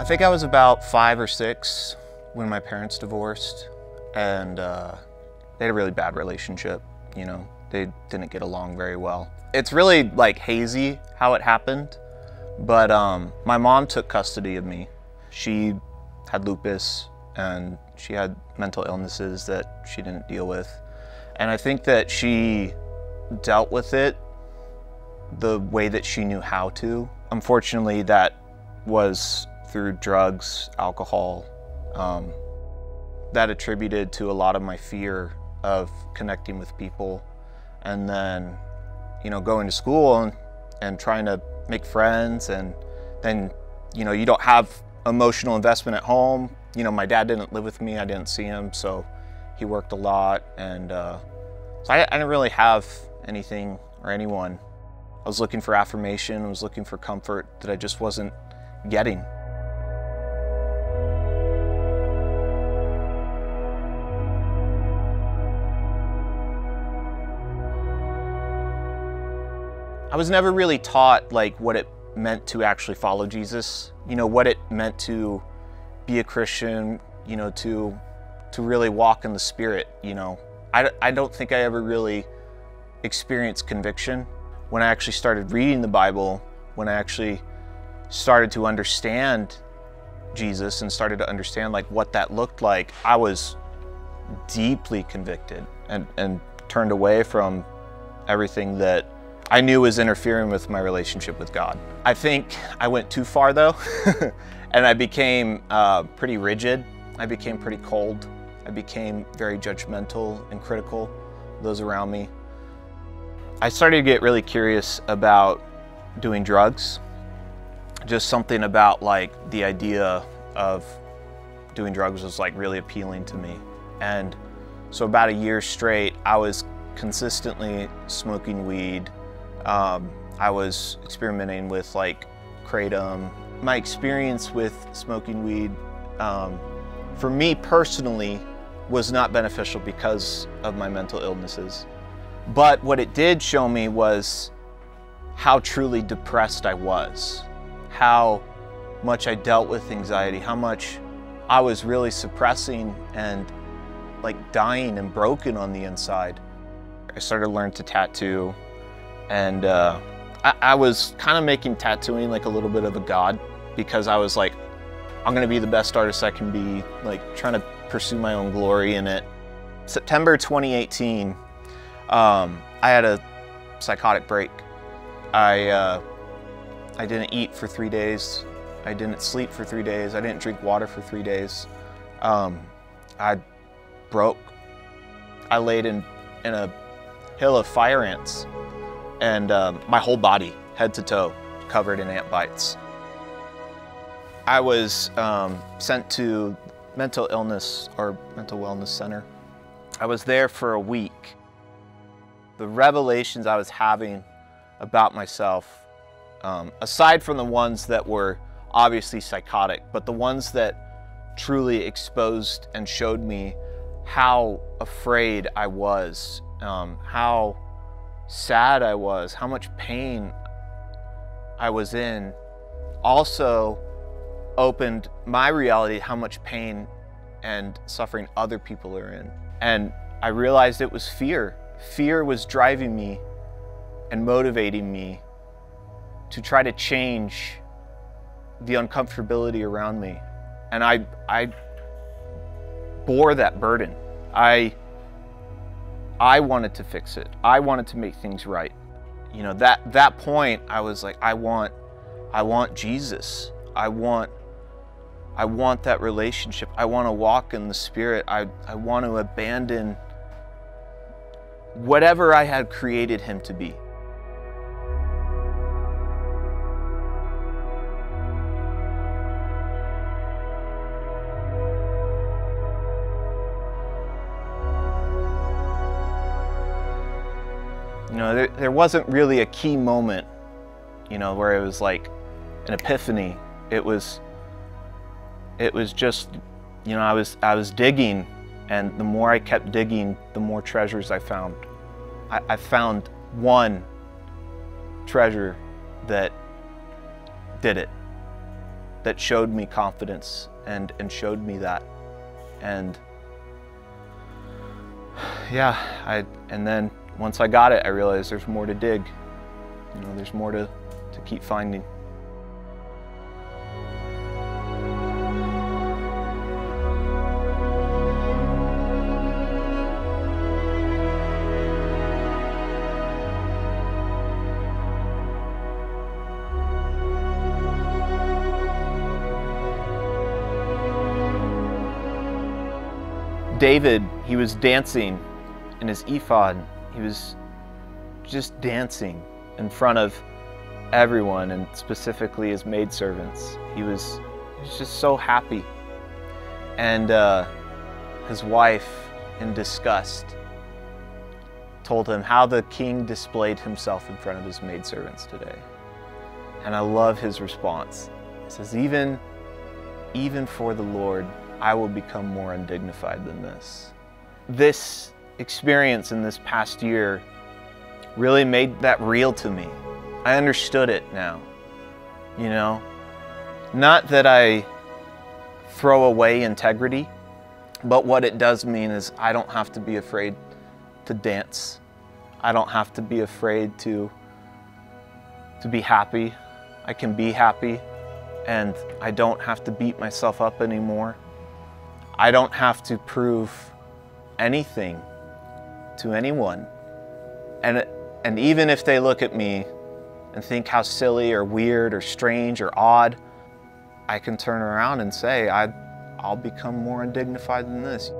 I think I was about 5 or 6 when my parents divorced, and they had a really bad relationship. You know, they didn't get along very well. It's really like hazy how it happened, but my mom took custody of me. She had lupus and she had mental illnesses that she didn't deal with. And I think that she dealt with it the way that she knew how to. Unfortunately, that was through drugs, alcohol. That attributed to a lot of my fear of connecting with people, and then, you know, going to school and trying to make friends, and then, you know, you don't have emotional investment at home. You know, my dad didn't live with me, I didn't see him, so he worked a lot, and so I didn't really have anything or anyone. I was looking for affirmation, I was looking for comfort that I just wasn't getting. I was never really taught like what it meant to actually follow Jesus, you know, what it meant to be a Christian, you know, to really walk in the Spirit, you know. I don't think I ever really experienced conviction. When I actually started reading the Bible, when I actually started to understand Jesus and started to understand like what that looked like, I was deeply convicted and turned away from everything that I knew was interfering with my relationship with God. I think I went too far though, and I became pretty rigid. I became pretty cold. I became very judgmental and critical of those around me. I started to get really curious about doing drugs. Just something about like the idea of doing drugs was like really appealing to me. And so about a year straight, I was consistently smoking weed. I was experimenting with like kratom. My experience with smoking weed, for me personally, was not beneficial because of my mental illnesses. But what it did show me was how truly depressed I was, how much I dealt with anxiety, how much I was really suppressing and like dying and broken on the inside. I started to learn to tattoo, and I was kind of making tattooing like a little bit of a god, because I was like, I'm gonna be the best artist I can be, like trying to pursue my own glory in it. September 2018, I had a psychotic break. I didn't eat for 3 days. I didn't sleep for 3 days. I didn't drink water for 3 days. I broke. I laid in a hill of fire ants, and my whole body, head to toe, covered in ant bites. I was sent to mental illness or mental wellness center. I was there for a week. The revelations I was having about myself, aside from the ones that were obviously psychotic, but the ones that truly exposed and showed me how afraid I was, how sad I was, how much pain I was in, also opened my reality how much pain and suffering other people are in. And I realized it was fear. Fear was driving me and motivating me to try to change the uncomfortability around me. And I bore that burden. I wanted to fix it. I wanted to make things right. You know, that point I was like, I want Jesus. I want that relationship. I want to walk in the Spirit. I want to abandon whatever I had created Him to be. You know, there wasn't really a key moment, you know, where it was like an epiphany. It was just, you know, I was digging, and the more I kept digging, the more treasures I found. I found one treasure that did it. that showed me confidence and showed me that. And yeah, and then once I got it, I realized there's more to dig. You know, there's more to keep finding. David, he was dancing in his ephod. He was just dancing in front of everyone, and specifically his maidservants. He was just so happy. And his wife, in disgust, told him how the king displayed himself in front of his maidservants today. And I love his response. He says, even for the Lord, I will become more undignified than this. This experience in this past year really made that real to me. I understood it now, you know? Not that I throw away integrity, but what it does mean is I don't have to be afraid to dance. I don't have to be afraid to be happy. I can be happy, and I don't have to beat myself up anymore. I don't have to prove anything to anyone. And even if they look at me and think how silly or weird or strange or odd, I can turn around and say, I'll become more undignified than this.